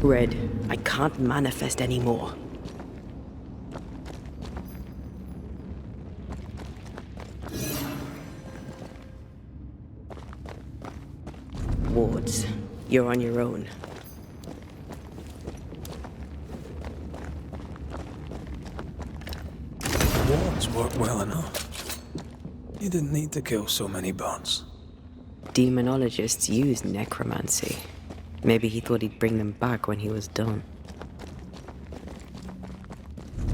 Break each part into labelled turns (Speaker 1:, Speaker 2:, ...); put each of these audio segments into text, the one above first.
Speaker 1: Red, I can't manifest anymore. Wards, you're on your own.
Speaker 2: Wards work well enough. You didn't need to kill so many bots.
Speaker 1: Demonologists use necromancy. Maybe he thought he'd bring them back when he was done.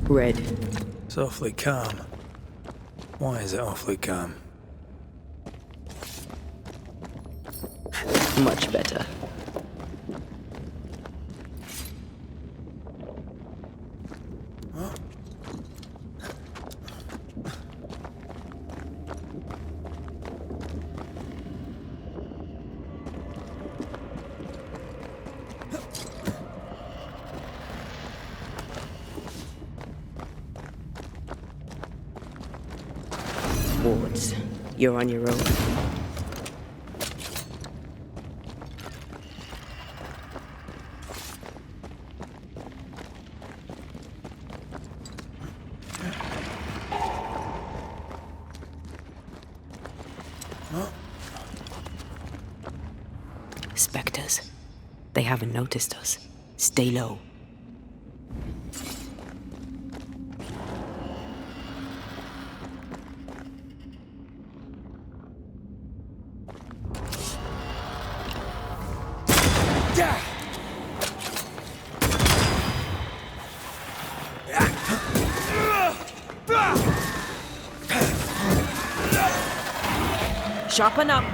Speaker 1: Red.
Speaker 2: It's awfully calm. Why is it awfully calm?
Speaker 1: Much better. Wards, you're on your own. Spectres. They haven't noticed us. Stay low. Sharpen up.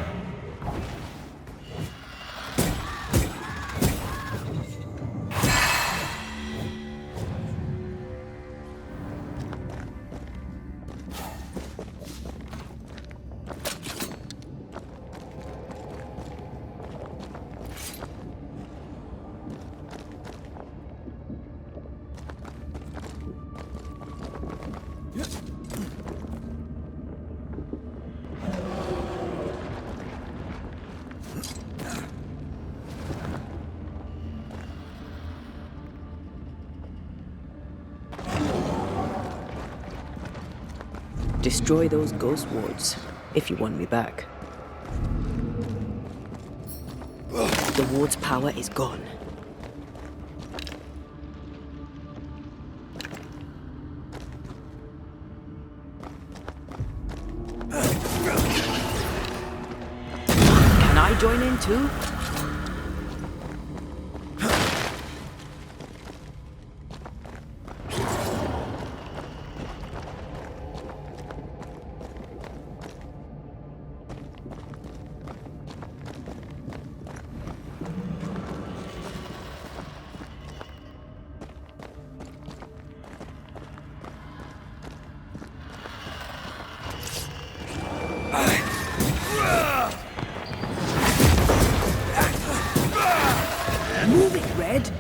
Speaker 1: Destroy those ghost wards, if you want me back. The ward's power is gone. Can I join in too? Move it, Red!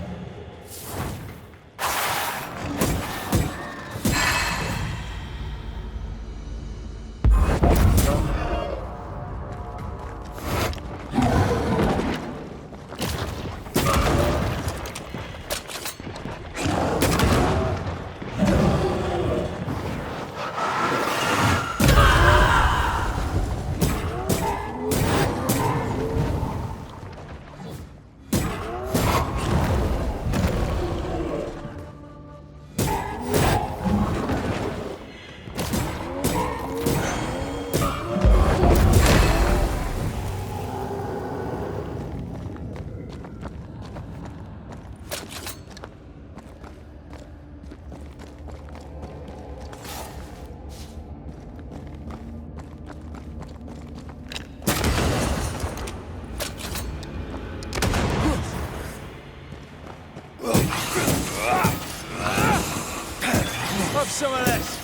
Speaker 3: Some of this.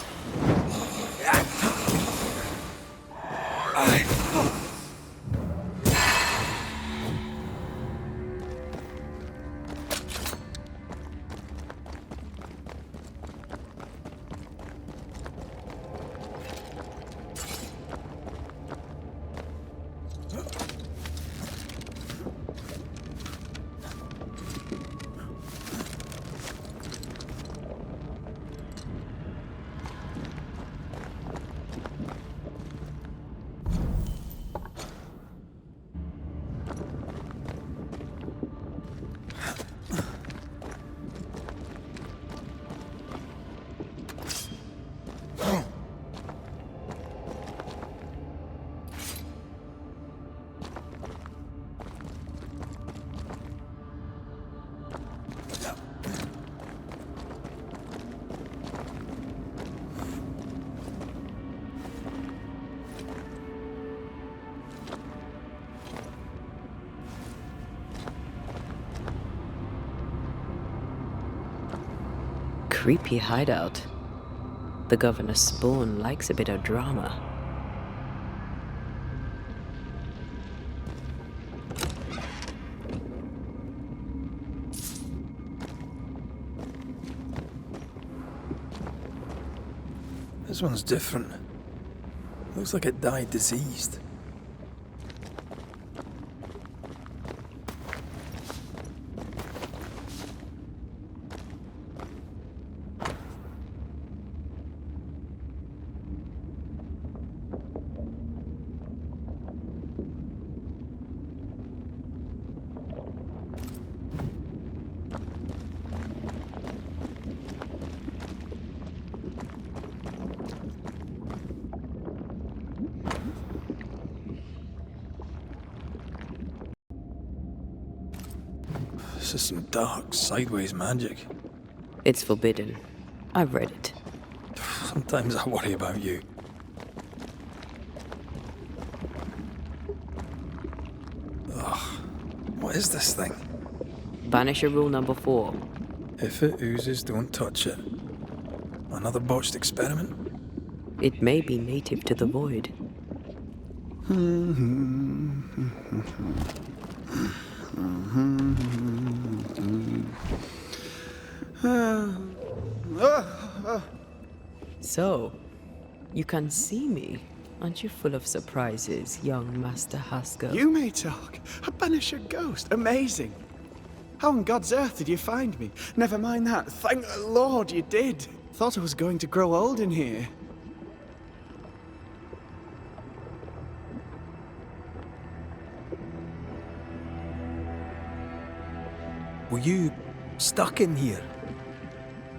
Speaker 1: Creepy hideout. The governor's spawn likes a bit of drama.
Speaker 2: This one's different. Looks like it died diseased. This is some dark, sideways magic.
Speaker 1: It's forbidden. I've read it.
Speaker 2: Sometimes I worry about you. Ugh. What is this thing?
Speaker 1: Banisher rule number 4.
Speaker 2: If it oozes, don't touch it. Another botched experiment?
Speaker 1: It may be native to the void. So, you can see me. Aren't you full of surprises, young Master Haskell?
Speaker 3: You may talk. A Banisher ghost. Amazing. How on God's earth did you find me? Never mind that. Thank the Lord you did. Thought I was going to grow old in here.
Speaker 2: Were you stuck in here?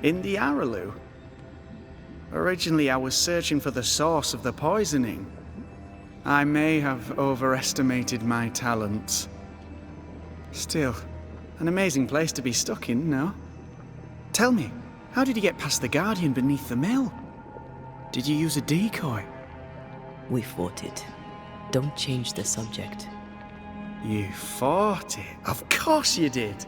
Speaker 3: In the Araloo? Originally, I was searching for the source of the poisoning. I may have overestimated my talents. Still, an amazing place to be stuck in, no? Tell me, how did you get past the Guardian beneath the mill? Did you use a decoy?
Speaker 1: We fought it. Don't change the subject.
Speaker 3: You fought it? Of course you did!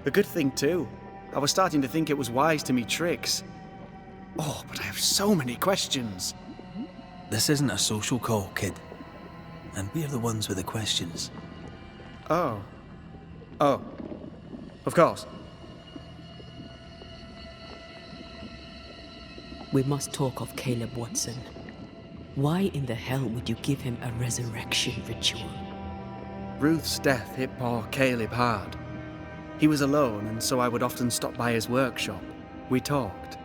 Speaker 3: A good thing, too. I was starting to think it was wise to me tricks. Oh, but I have so many questions.
Speaker 2: This isn't a social call, kid. And we're the ones with the questions.
Speaker 3: Oh. Oh. Of course.
Speaker 1: We must talk of Caleb Watson. Why in the hell would you give him a resurrection ritual?
Speaker 3: Ruth's death hit poor Caleb hard. He was alone, and so I would often stop by his workshop. We talked.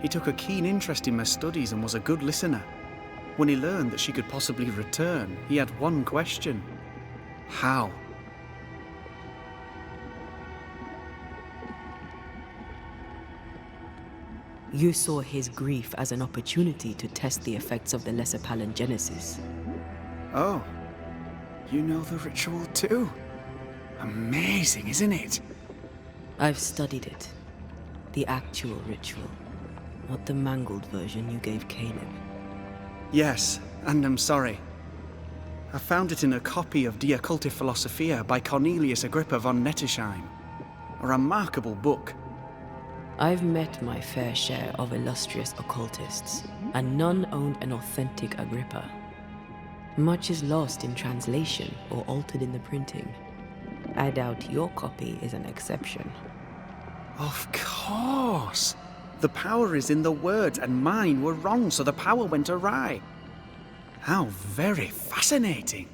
Speaker 3: He took a keen interest in my studies and was a good listener. When he learned that she could possibly return, he had one question. How?
Speaker 1: You saw his grief as an opportunity to test the effects of the lesser palingenesis.
Speaker 3: Oh. You know the ritual too? Amazing, isn't it?
Speaker 1: I've studied it. The actual ritual, not the mangled version you gave Caleb.
Speaker 3: Yes, and I'm sorry. I found it in a copy of De Occulti Philosophia by Cornelius Agrippa von Nettesheim. A remarkable book.
Speaker 1: I've met my fair share of illustrious occultists, and none owned an authentic Agrippa. Much is lost in translation or altered in the printing. I doubt your copy is an exception.
Speaker 3: Of course! The power is in the words, and mine were wrong, so the power went awry. How very fascinating!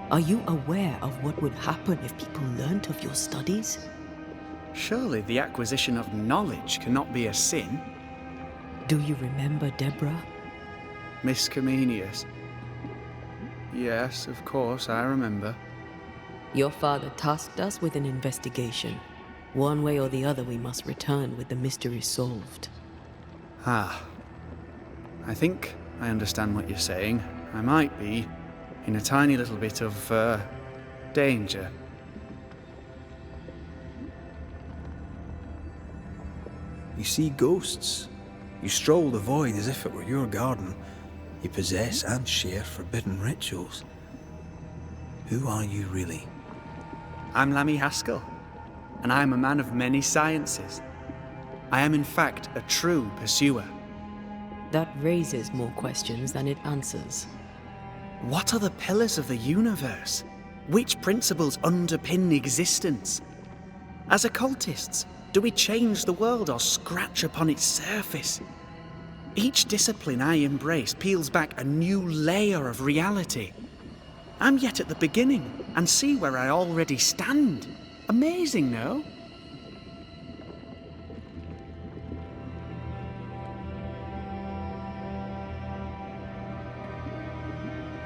Speaker 1: Are you aware of what would happen if people learnt of your studies?
Speaker 3: Surely the acquisition of knowledge cannot be a sin.
Speaker 1: Do you remember Deborah?
Speaker 3: Miss Comenius. Yes, of course, I remember.
Speaker 1: Your father tasked us with an investigation. One way or the other, we must return with the mystery solved.
Speaker 3: Ah. I think I understand what you're saying. I might be in a tiny little bit of, danger.
Speaker 2: You see ghosts. You stroll the void as if it were your garden. You possess and share forbidden rituals. Who are you really?
Speaker 3: I'm Lammy Haskell, and I am a man of many sciences. I am in fact a true pursuer.
Speaker 1: That raises more questions than it answers.
Speaker 3: What are the pillars of the universe? Which principles underpin existence? As occultists, do we change the world or scratch upon its surface? Each discipline I embrace peels back a new layer of reality. I'm yet at the beginning, and see where I already stand. Amazing, no?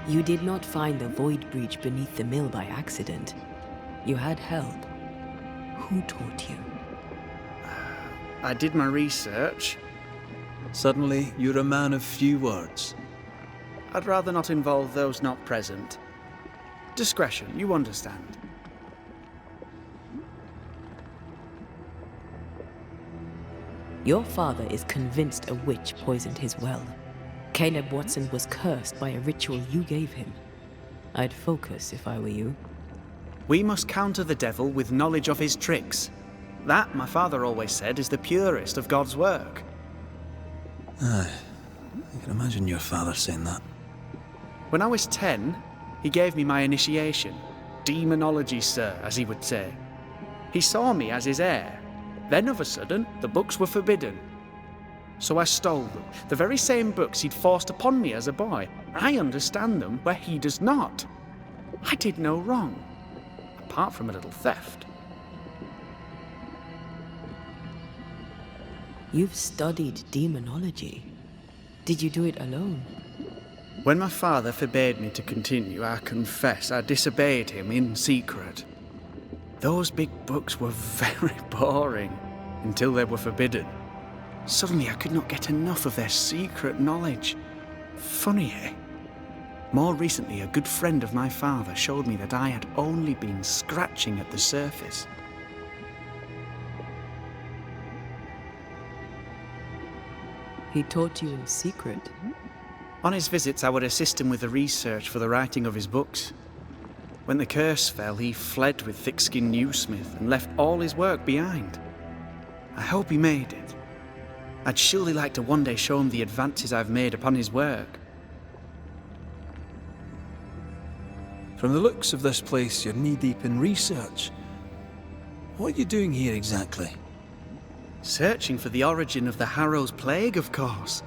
Speaker 1: You did not find the void breach beneath the mill by accident. You had help. Who taught you?
Speaker 3: I did my research.
Speaker 2: Suddenly, you're a man of few words.
Speaker 3: I'd rather not involve those not present. Discretion, you understand.
Speaker 1: Your father is convinced a witch poisoned his well. Caleb Watson was cursed by a ritual you gave him. I'd focus if I were you.
Speaker 3: We must counter the devil with knowledge of his tricks. That, my father always said, is the purest of God's work.
Speaker 2: Aye, I can imagine your father saying that.
Speaker 3: When I was 10, he gave me my initiation. Demonology, sir, as he would say. He saw me as his heir. Then, of a sudden, the books were forbidden. So I stole them, the very same books he'd forced upon me as a boy. I understand them where he does not. I did no wrong, apart from a little theft.
Speaker 1: You've studied demonology. Did you do it alone?
Speaker 3: When my father forbade me to continue, I confess I disobeyed him in secret. Those big books were very boring until they were forbidden. Suddenly I could not get enough of their secret knowledge. Funny, eh? More recently, a good friend of my father showed me that I had only been scratching at the surface.
Speaker 1: He taught you in secret.
Speaker 3: On his visits, I would assist him with the research for the writing of his books. When the curse fell, he fled with thick-skinned Newsmith and left all his work behind. I hope he made it. I'd surely like to one day show him the advances I've made upon his work.
Speaker 2: From the looks of this place, you're knee-deep in research. What are you doing here exactly?
Speaker 3: Searching for the origin of the Harrow's plague, of course.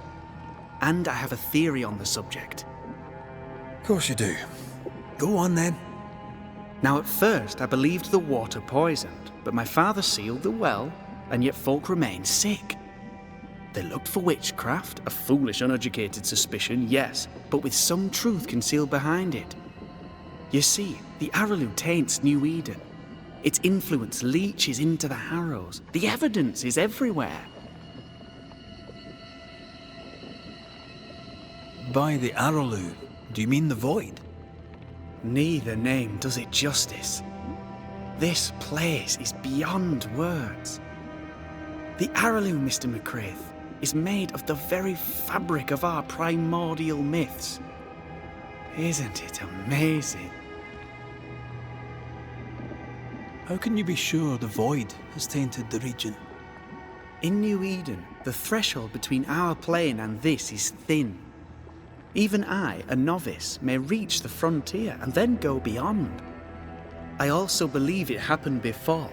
Speaker 3: And I have a theory on the subject.
Speaker 2: Of course you do. Go on then.
Speaker 3: Now, at first, I believed the water poisoned, but my father sealed the well, and yet folk remained sick. They looked for witchcraft, a foolish, uneducated suspicion, yes, but with some truth concealed behind it. You see, the Araloo taints Nью-Иден. Its influence leaches into the Harrows. The evidence is everywhere.
Speaker 2: By the Araloo, do you mean the void?
Speaker 3: Neither name does it justice. This place is beyond words. The Araloo, Mr. Macrey, is made of the very fabric of our primordial myths. Isn't it amazing?
Speaker 2: How can you be sure the void has tainted the region?
Speaker 3: In Nью-Иден, the threshold between our plane and this is thin. Even I, a novice, may reach the frontier and then go beyond. I also believe it happened before.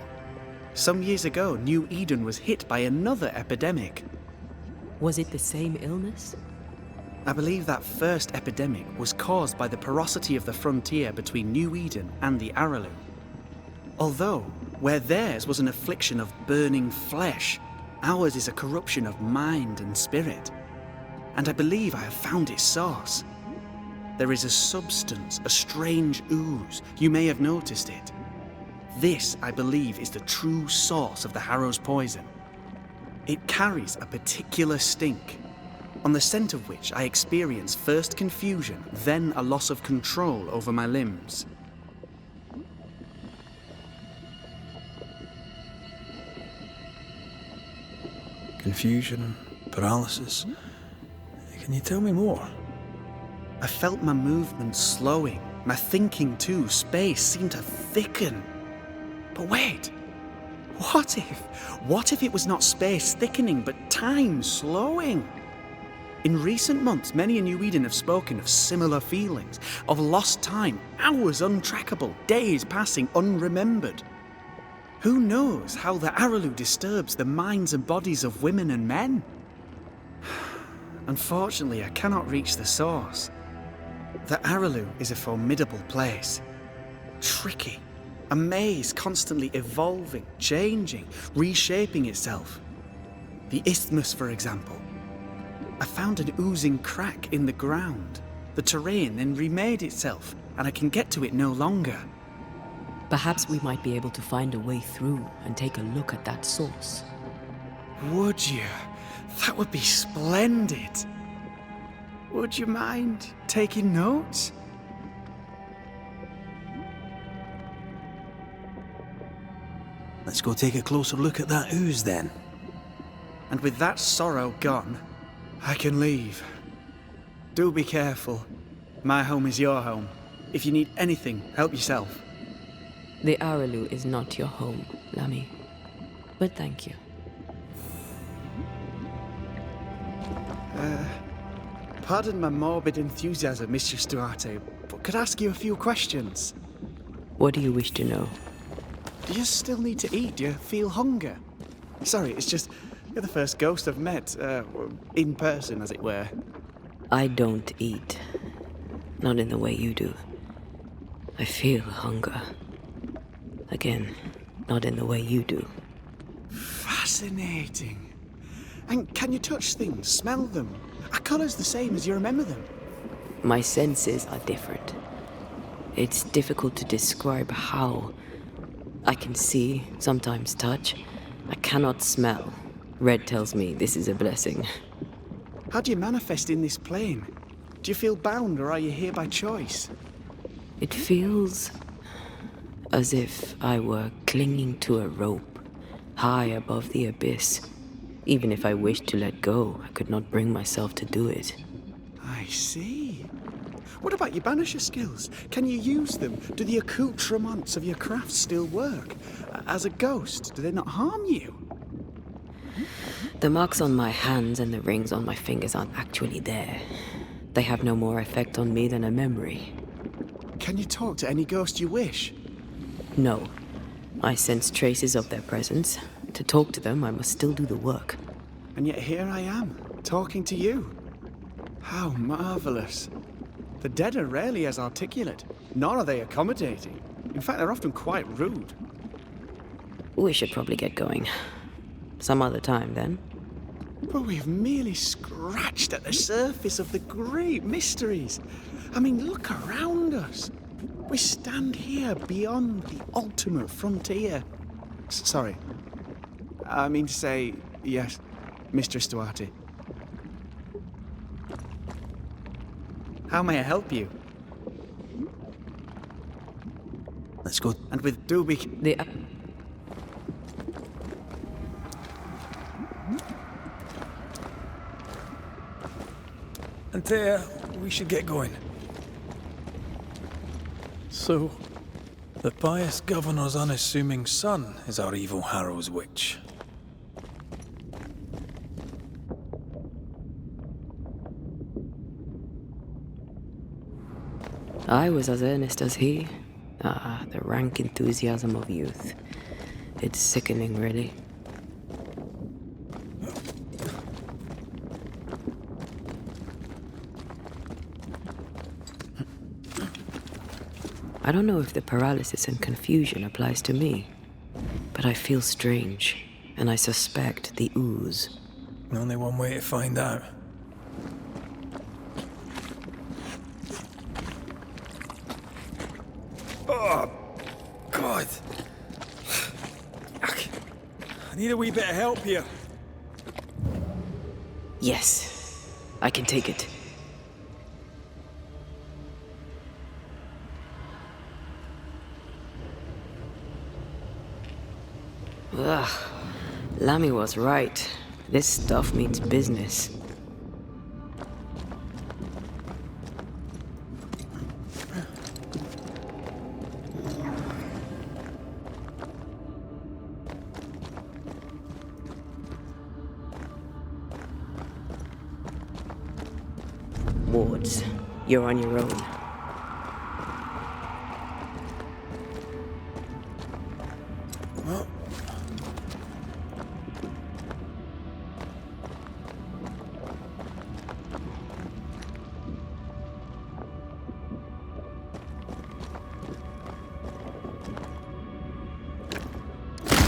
Speaker 3: Some years ago, Nью-Иден was hit by another epidemic.
Speaker 1: Was it the same illness?
Speaker 3: I believe that first epidemic was caused by the porosity of the frontier between Nью-Иден and the Aralue. Although, where theirs was an affliction of burning flesh, ours is a corruption of mind and spirit. And I believe I have found its source. There is a substance, a strange ooze. You may have noticed it. This, I believe, is the true source of the Harrow's poison. It carries a particular stink, on the scent of which I experience first confusion, then a loss of control over my limbs.
Speaker 2: Confusion, paralysis. Can you tell me more?
Speaker 3: I felt my movement slowing, my thinking too. Space seemed to thicken. But wait, what if it was not space thickening, but time slowing? In recent months, many in Nью-Иден have spoken of similar feelings, of lost time, hours untrackable, days passing unremembered. Who knows how the Aralue disturbs the minds and bodies of women and men? Unfortunately, I cannot reach the source. The Aralue is a formidable place. Tricky. A maze constantly evolving, changing, reshaping itself. The isthmus, for example. I found an oozing crack in the ground. The terrain then remade itself, and I can get to it no longer.
Speaker 1: Perhaps we might be able to find a way through and take a look at that source.
Speaker 3: Would you? That would be splendid. Would you mind taking notes?
Speaker 2: Let's go take a closer look at that ooze then.
Speaker 3: And with that sorrow gone, I can leave. Do be careful. My home is your home. If you need anything, help yourself.
Speaker 1: The Aralue is not your home, Lammy. But thank you.
Speaker 3: Pardon my morbid enthusiasm, Mistress Duarte, but could I ask you a few questions?
Speaker 1: What do you wish to know?
Speaker 3: Do you still need to eat? Do you feel hunger? Sorry, it's just, you're the first ghost I've met, in person, as it were.
Speaker 1: I don't eat. Not in the way you do. I feel hunger. Again, not in the way you do.
Speaker 3: Fascinating. And can you touch things, smell them? Are colours the same as you remember them?
Speaker 1: My senses are different. It's difficult to describe how. I can see, sometimes touch. I cannot smell. Red tells me this is a blessing.
Speaker 3: How do you manifest in this plane? Do you feel bound, or are you here by choice?
Speaker 1: It feels as if I were clinging to a rope, high above the abyss. Even if I wished to let go, I could not bring myself to do it.
Speaker 3: I see. What about your Banisher skills? Can you use them? Do the accoutrements of your craft still work? As a ghost, do they not harm you?
Speaker 1: The marks on my hands and the rings on my fingers aren't actually there. They have no more effect on me than a memory.
Speaker 3: Can you talk to any ghost you wish?
Speaker 1: No. I sense traces of their presence. To talk to them, I must still do the work.
Speaker 3: And yet here I am, talking to you. How marvelous. The dead are rarely as articulate, nor are they accommodating. In fact, they're often quite rude.
Speaker 1: We should probably get going. Some other time, then.
Speaker 3: But we've merely scratched at the surface of the great mysteries. I mean, look around us. We stand here beyond the ultimate frontier. Sorry. I mean to say, yes, Mistress Duarte. How may I help you?
Speaker 2: Let's go.
Speaker 3: And with Dubik...
Speaker 1: The...
Speaker 2: Anteya, we should get going. So, the pious governor's unassuming son is our evil Harrow's witch.
Speaker 1: I was as earnest as he. Ah, the rank enthusiasm of youth. It's sickening, really. I don't know if the paralysis and confusion applies to me, but I feel strange, and I suspect the ooze.
Speaker 2: Only one way to find out. Oh, God. I need a wee bit of help here.
Speaker 1: Yes, I can take it. Ugh, Lammy was right. This stuff means business. Wards, you're on your own.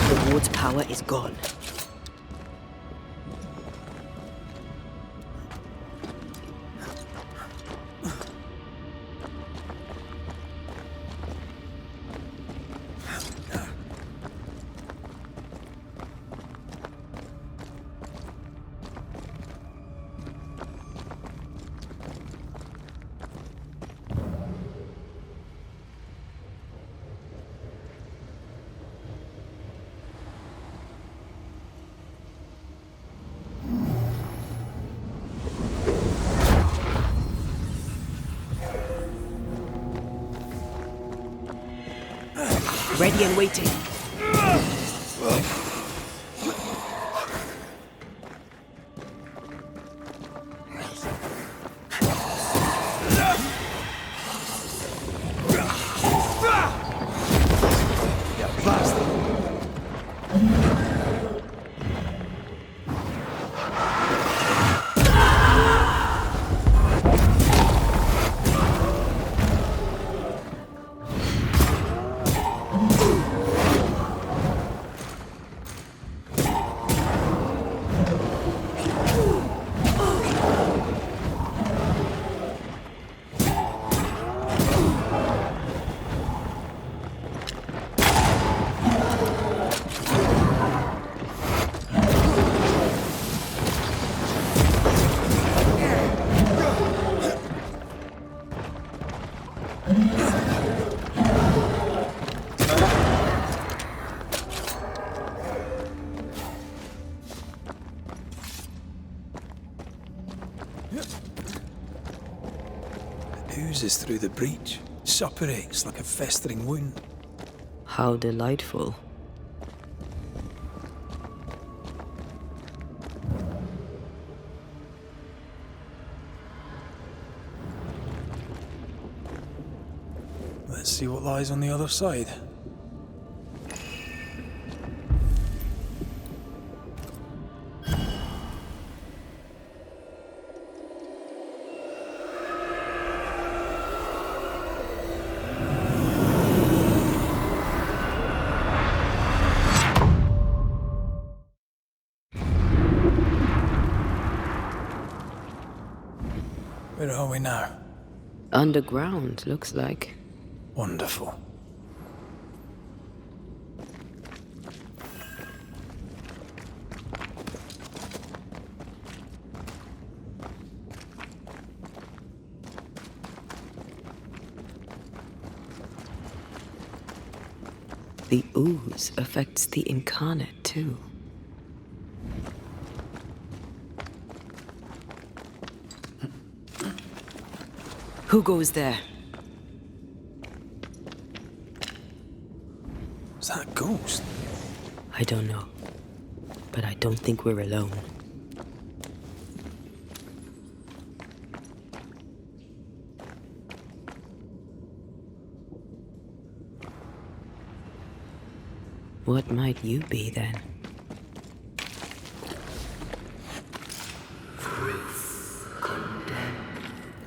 Speaker 1: The ward's power is gone. Ready and waiting.
Speaker 2: Oozes through the breach, suppurates like a festering wound.
Speaker 1: How delightful.
Speaker 2: Let's see what lies on the other side. Where are we now?
Speaker 1: Underground, looks like.
Speaker 2: Wonderful.
Speaker 1: The ooze affects the incarnate too. Who goes there?
Speaker 2: Is that a ghost?
Speaker 1: I don't know. But I don't think we're alone. What might you be then?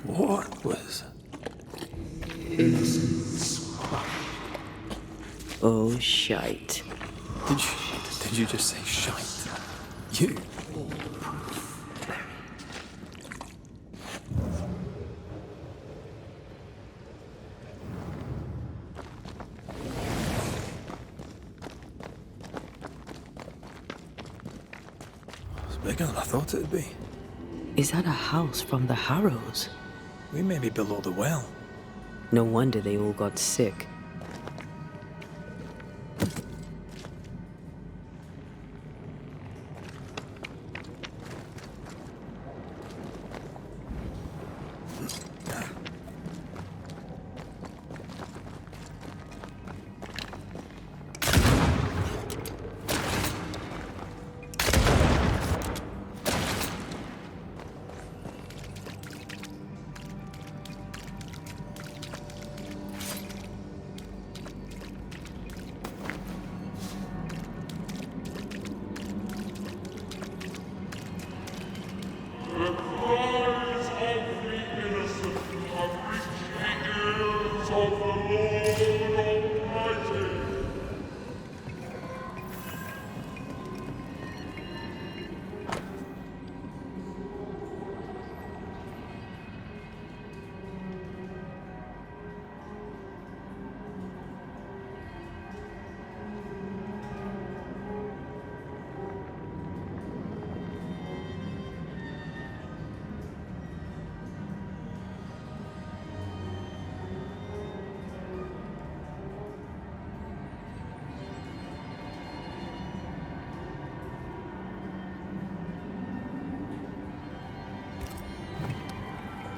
Speaker 2: What was...
Speaker 4: Innocence
Speaker 1: was shite.
Speaker 2: Did you just say shite? You? It's bigger than I thought it'd be.
Speaker 1: Is that a house from the Harrows?
Speaker 2: We may be below the well.
Speaker 1: No wonder they all got sick.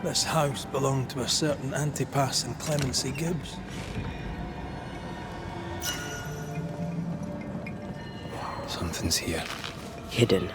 Speaker 2: This house belonged to a certain Antipа and Clemensi Gibbs. Something's here.
Speaker 1: Hidden.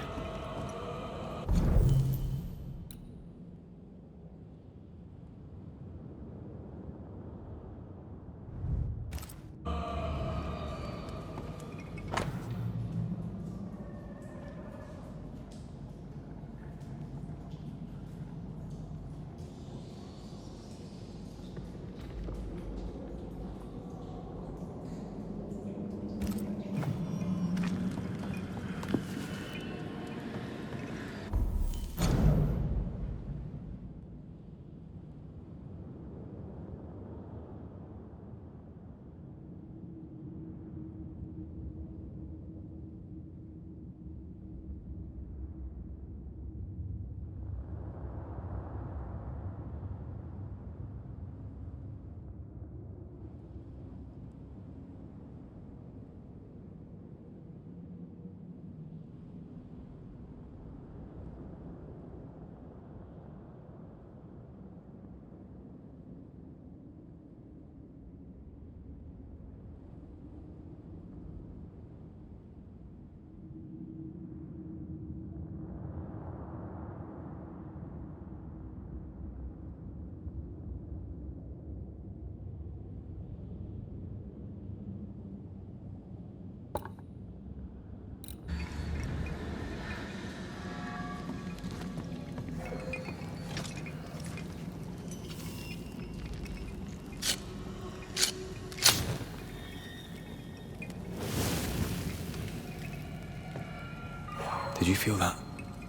Speaker 2: Did you feel that?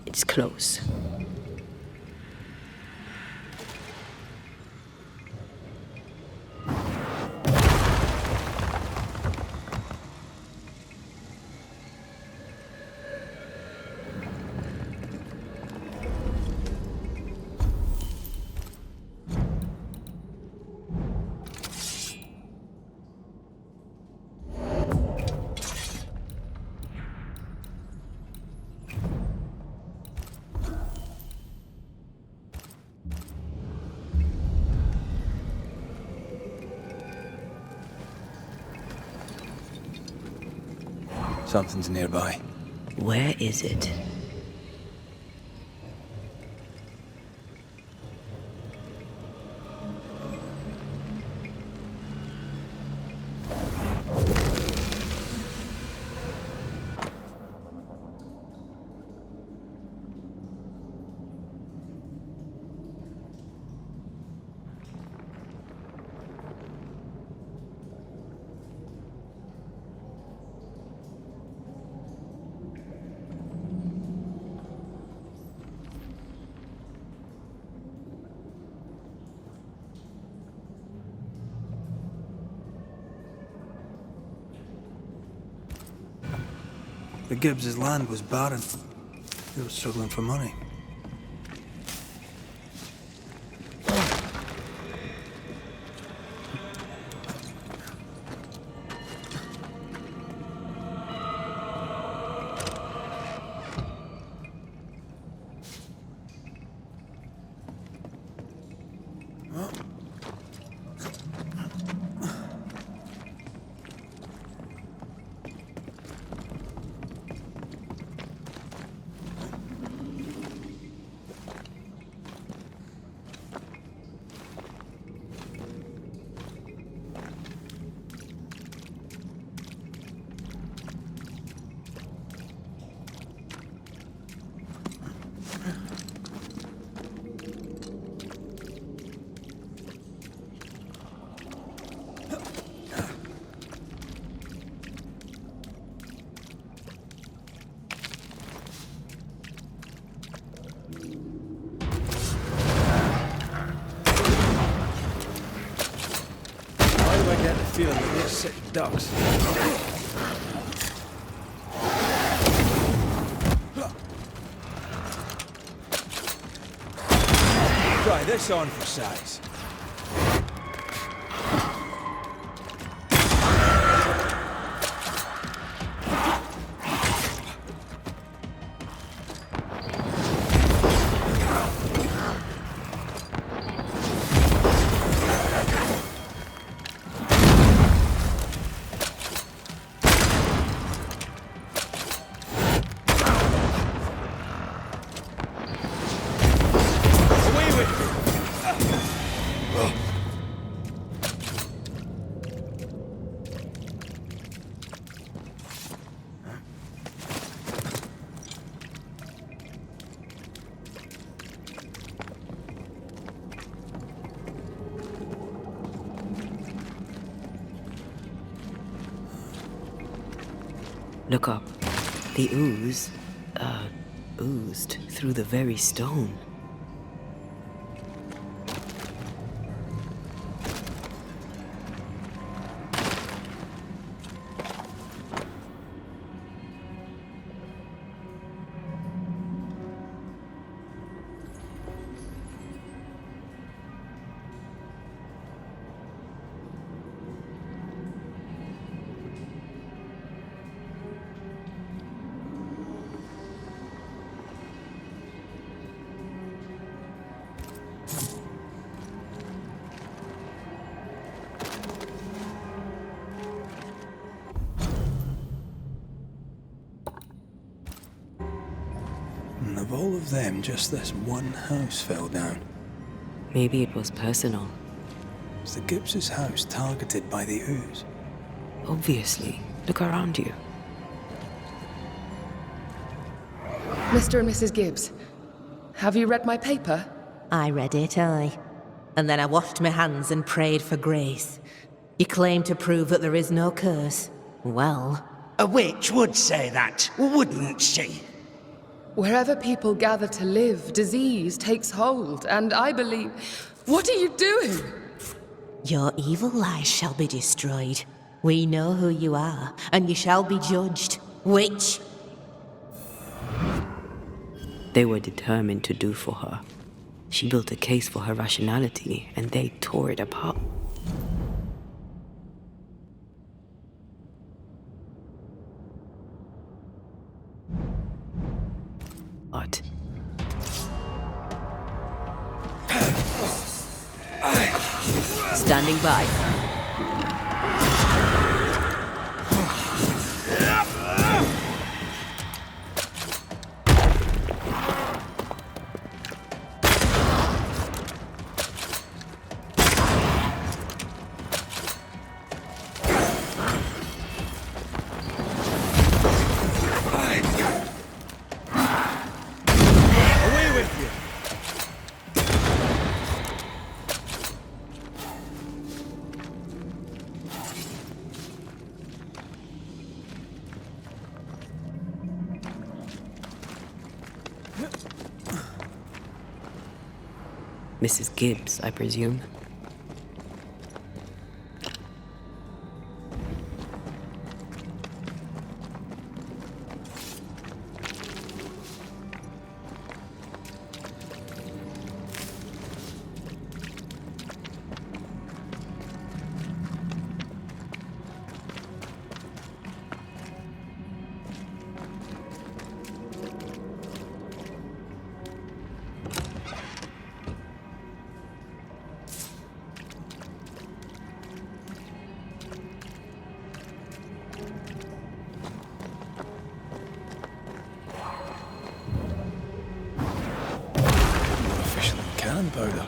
Speaker 1: It's close.
Speaker 2: Something's nearby.
Speaker 1: Where is it?
Speaker 2: The Gibbs' land was barren. They were struggling for money. Feeling like they're sick ducks. Try this on for size.
Speaker 1: Look up. The ooze, oozed through the very stone.
Speaker 2: And of all of them, just this one house fell down.
Speaker 1: Maybe it was personal.
Speaker 2: Was the Gibbs' house targeted by the ooze?
Speaker 1: Obviously. Look around you.
Speaker 4: Mr. and Mrs. Gibbs, have you read my paper?
Speaker 5: I read it, aye. And then I washed my hands and prayed for grace. You claim to prove that there is no curse. Well...
Speaker 6: A witch would say that, wouldn't she?
Speaker 4: Wherever people gather to live, disease takes hold, and I believe... What are you doing?
Speaker 5: Your evil lies shall be destroyed. We know who you are, and you shall be judged. Witch!
Speaker 1: They were determined to do for her. She built a case for her rationality, and they tore it apart. But... Standing by. Mrs. Gibbs, I presume.
Speaker 2: gunpowder.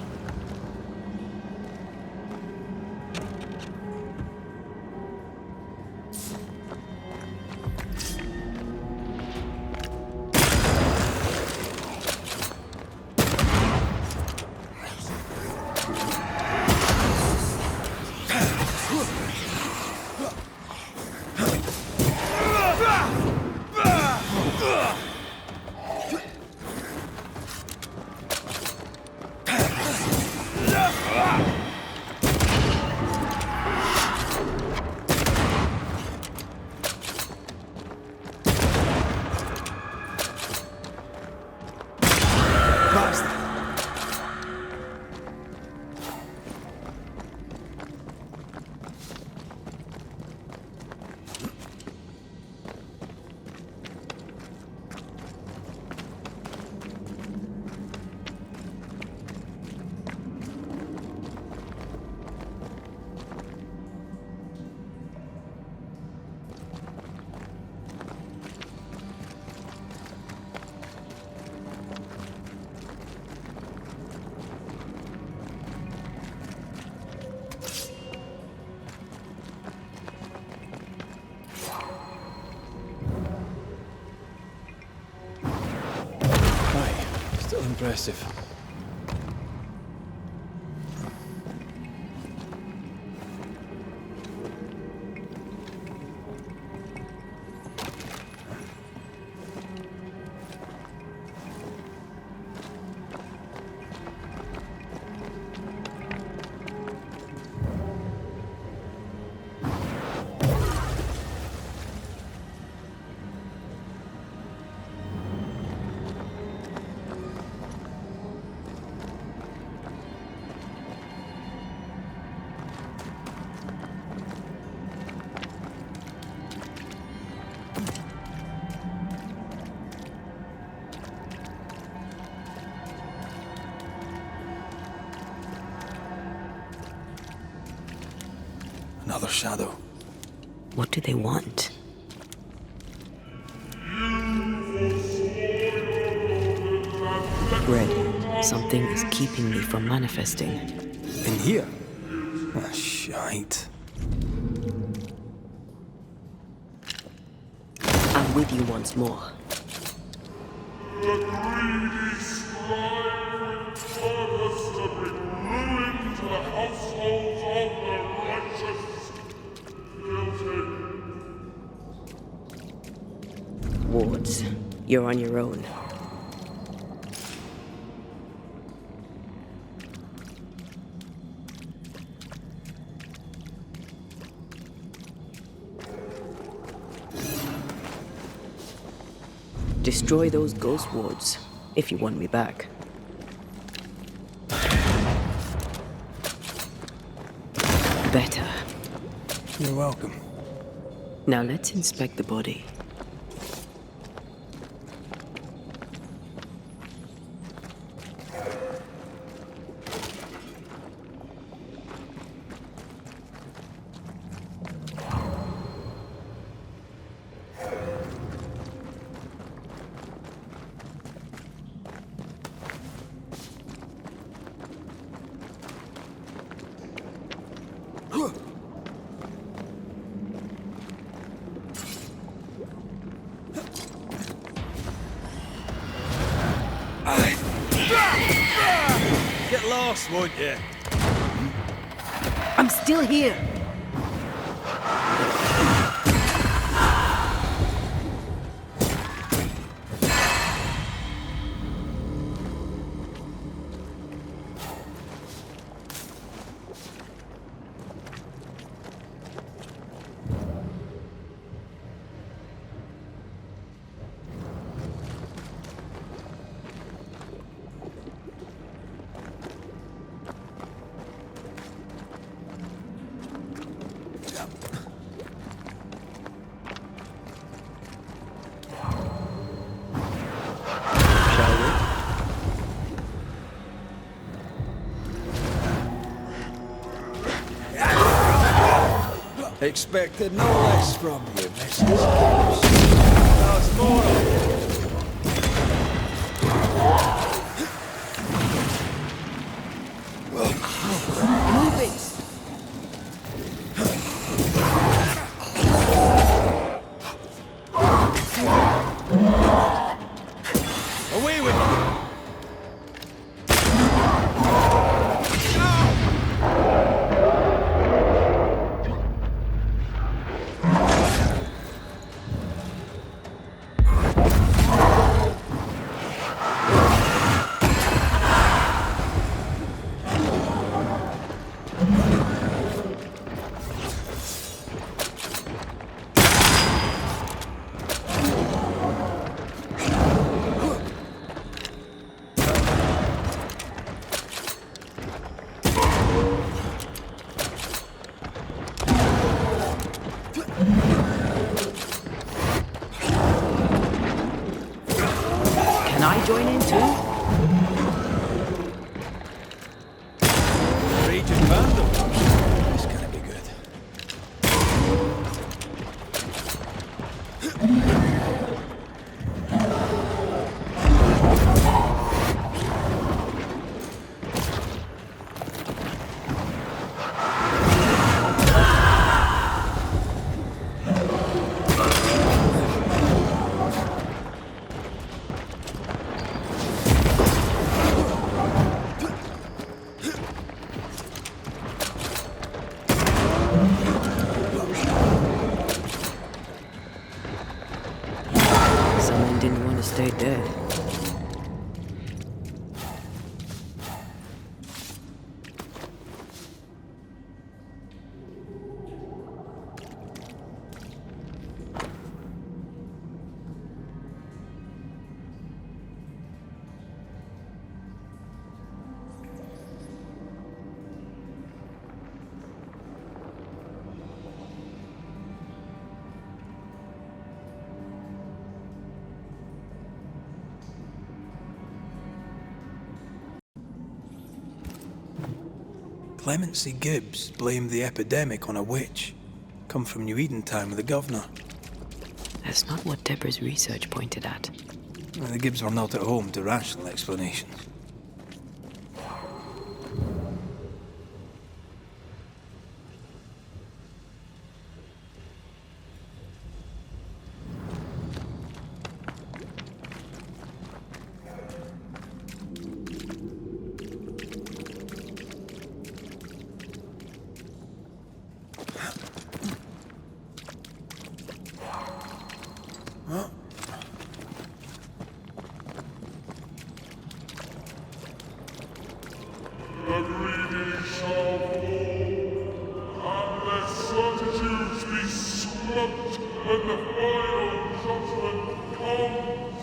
Speaker 2: Impressive. Another shadow.
Speaker 1: What do they want? Red, something is keeping me from manifesting.
Speaker 2: In here? Ah, shite.
Speaker 1: I'm with you once more.
Speaker 7: The greedy strive with others to bring ruin to the households of the righteous. Guilty.
Speaker 1: Wards, you're on your own. Destroy those ghost wards, if you want me back. Better.
Speaker 2: You're welcome.
Speaker 1: Now let's inspect the body.
Speaker 2: Get lost, won't you?
Speaker 1: I'm still here!
Speaker 2: Expected no less from you, Mrs. Gibs. There's more of
Speaker 1: I join in too?
Speaker 2: Raging vandal. This can't be good.
Speaker 1: Someone didn't want to stay dead.
Speaker 2: Clemency Gibs blamed the epidemic on a witch. Come from Nью-Иден time with the governor.
Speaker 1: That's not what Deborah's research pointed at.
Speaker 2: Well, the Gibs were not at home to rational explanations.
Speaker 7: The greedy shall fall, and their certitudes be swept when the final judgment comes.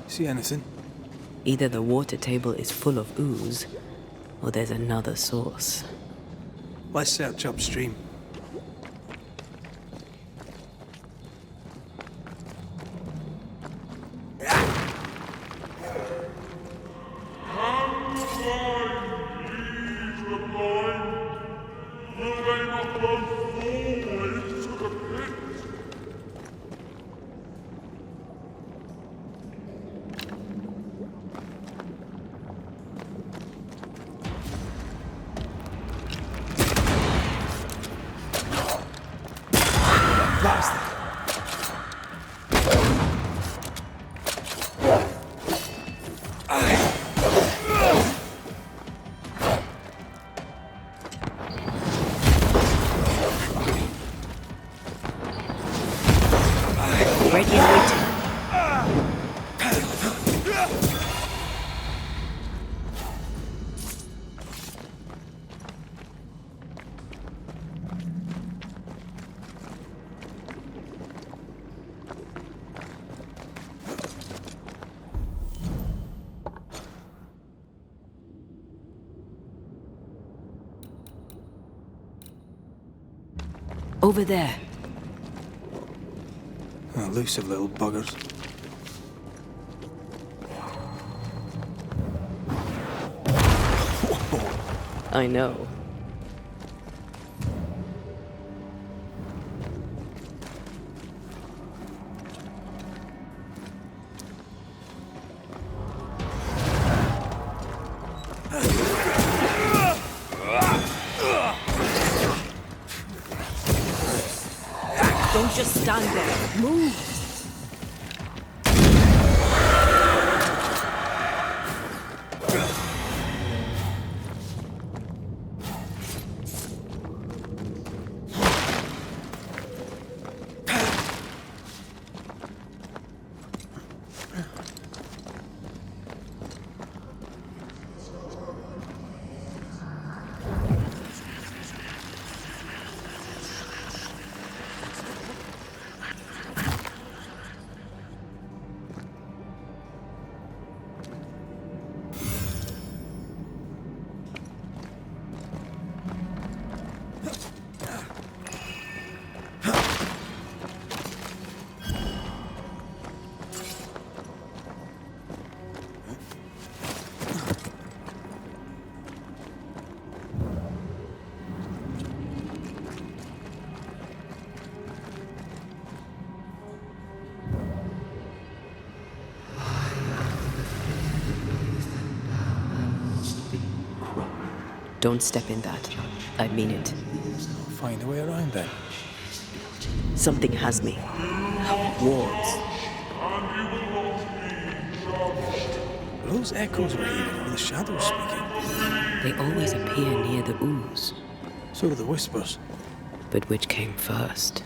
Speaker 2: See anything?
Speaker 1: Either the water table is full of ooze, or there's another source.
Speaker 2: Let's search upstream.
Speaker 1: Ready and waiting. Over there.
Speaker 2: Elusive little buggers.
Speaker 1: I know. Don't just stand there. Move! Don't step in that. I mean it.
Speaker 2: I'll find a way around then.
Speaker 1: Something has me. Wards.
Speaker 2: Those echoes were here, were the shadows speaking.
Speaker 1: They always appear near the ooze.
Speaker 2: So do the whispers.
Speaker 1: But which came first?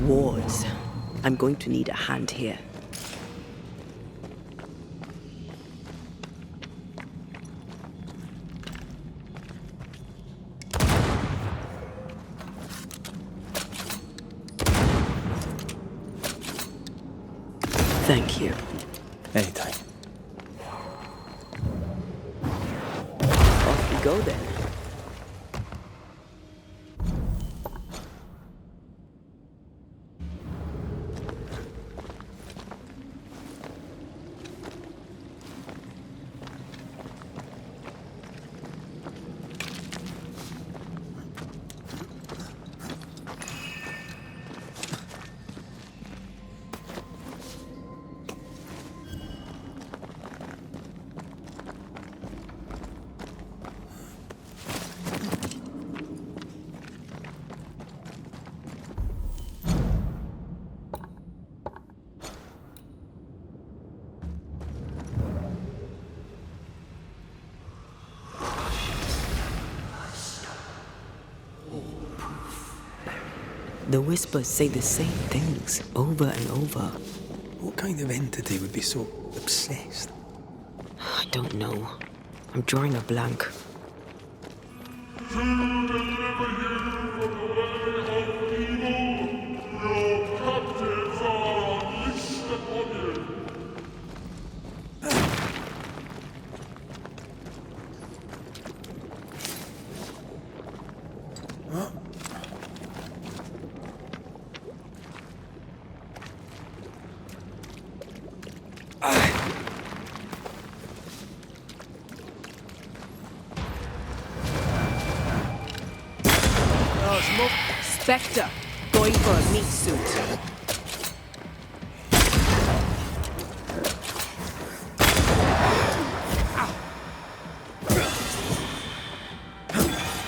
Speaker 1: Wards. I'm going to need a hand here. Thank you.
Speaker 2: Anytime.
Speaker 1: Off we go then. The whispers say the same things over and over.
Speaker 2: What kind of entity would be so obsessed?
Speaker 1: I don't know. I'm drawing a blank.
Speaker 7: To deliver you from the way of evil, your captives are unleashed upon you.
Speaker 1: Spectre, going for a meat suit.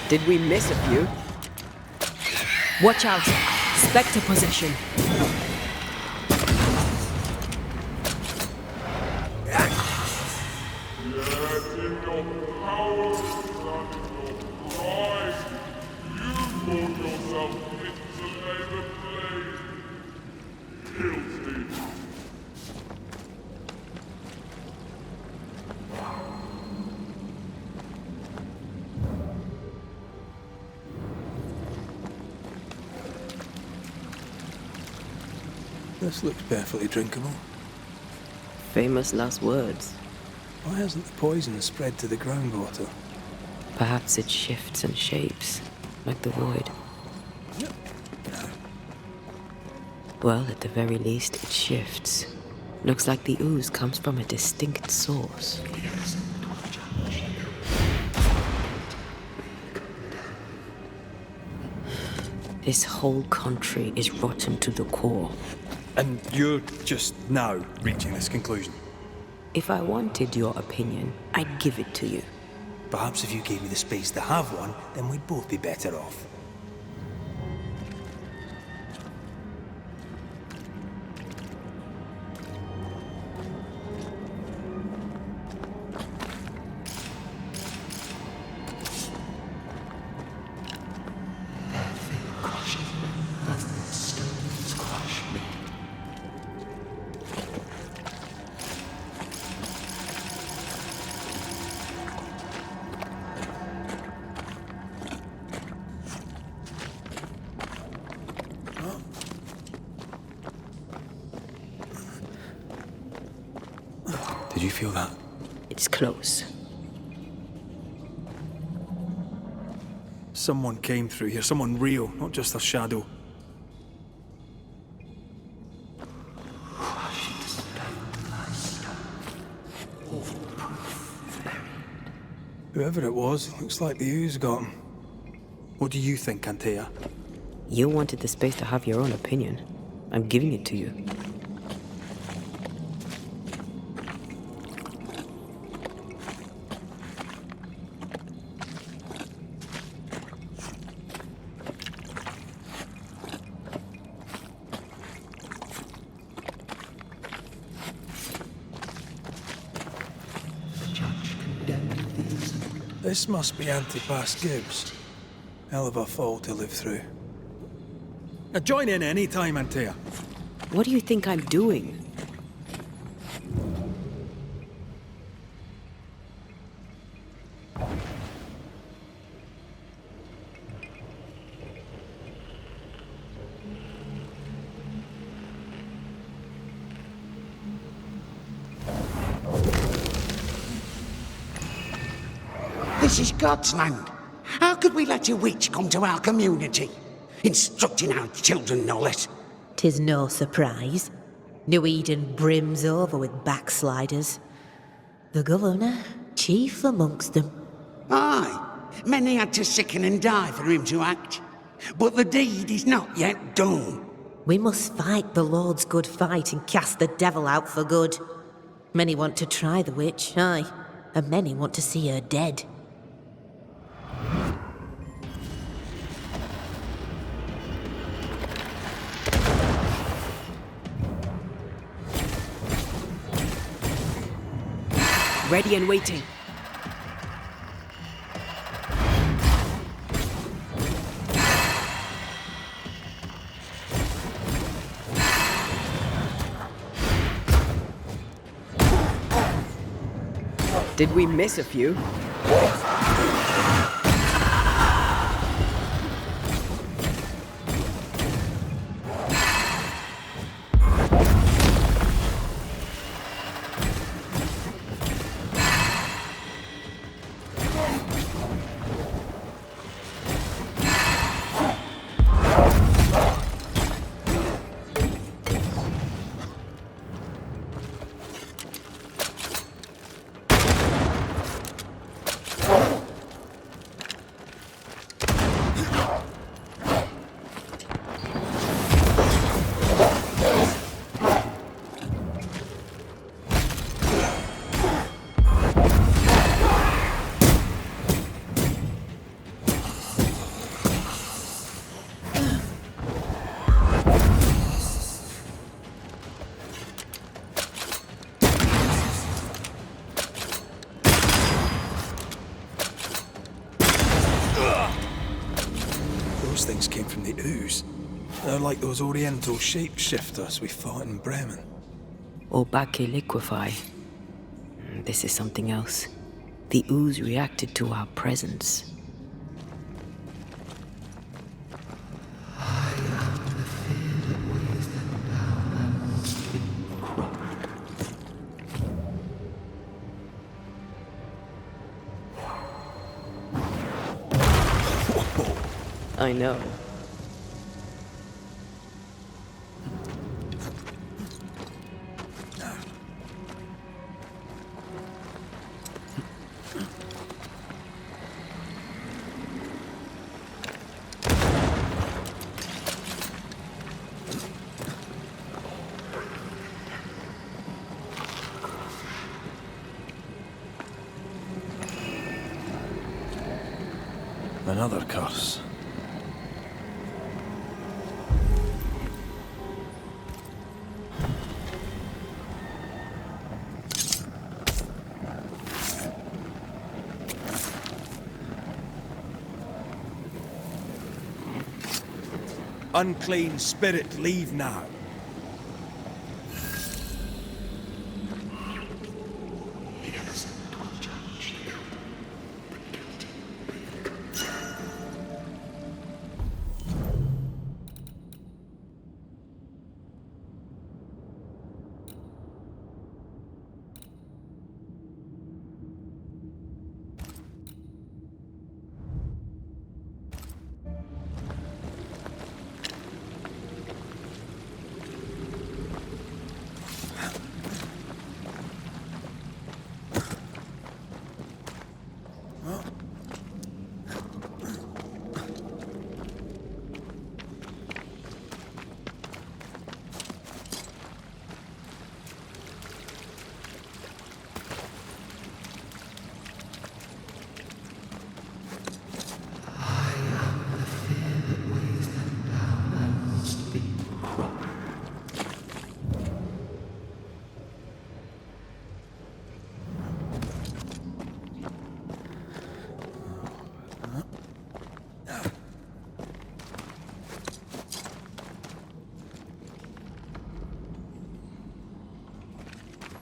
Speaker 1: Did we miss a few? Watch out! Spectre possession.
Speaker 2: This looks perfectly drinkable.
Speaker 1: Famous last words.
Speaker 2: Why hasn't the poison spread to the groundwater?
Speaker 1: Perhaps it shifts and shapes, like the void. Well, at the very least, it shifts. Looks like the ooze comes from a distinct source. This whole country is rotten to the core.
Speaker 2: And you're just now reaching this conclusion?
Speaker 1: If I wanted your opinion, I'd give it to you.
Speaker 2: Perhaps if you gave me the space to have one, then we'd both be better off. Did you feel that?
Speaker 1: It's close.
Speaker 2: Someone came through here, someone real, not just a shadow. Whoever it was, looks like the ooze got him. What do you think, Anteya?
Speaker 1: You wanted the space to have your own opinion. I'm giving it to you.
Speaker 2: This must be Antipa's Gibs. Hell of a fall to live through. Now join in any time, Anteya.
Speaker 1: What do you think I'm doing?
Speaker 6: This is God's land. How could we let a witch come to our community? Instructing our children, no less.
Speaker 5: 'Tis no surprise. Nью-Иден brims over with backsliders. The governor, chief amongst them.
Speaker 6: Aye, many had to sicken and die for him to act. But the deed is not yet done.
Speaker 5: We must fight the Lord's good fight and cast the devil out for good. Many want to try the witch, aye, and many want to see her dead.
Speaker 1: Ready and waiting. Did we miss a few?
Speaker 2: Those things came from the ooze. They're like those oriental shapeshifters we fought in Bremen.
Speaker 1: Or Bacche liquefy. This is something else. The ooze reacted to our presence.
Speaker 2: I know. Another curse.
Speaker 8: Unclean spirit, leave now.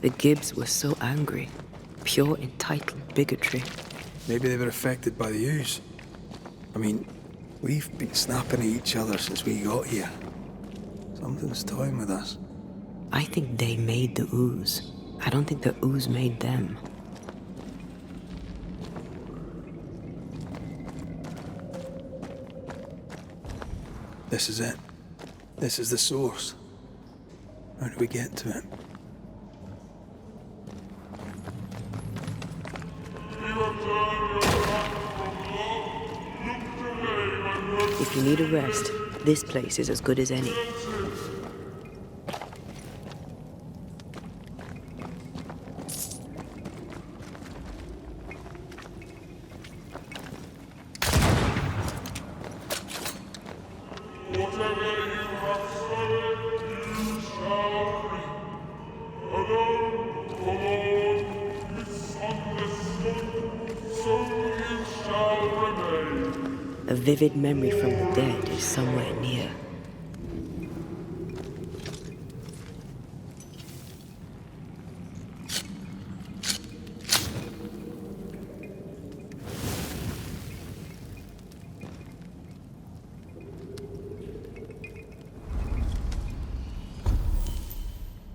Speaker 1: The Gibs were so angry. Pure entitled bigotry.
Speaker 2: Maybe they were affected by the ooze. I mean, we've been snapping at each other since we got here. Something's toying with us.
Speaker 1: I think they made the ooze. I don't think the ooze made them.
Speaker 2: This is it. This is the source. How do we get to it?
Speaker 1: If you need a rest, this place is as good as any. A vivid memory from the dead is somewhere near.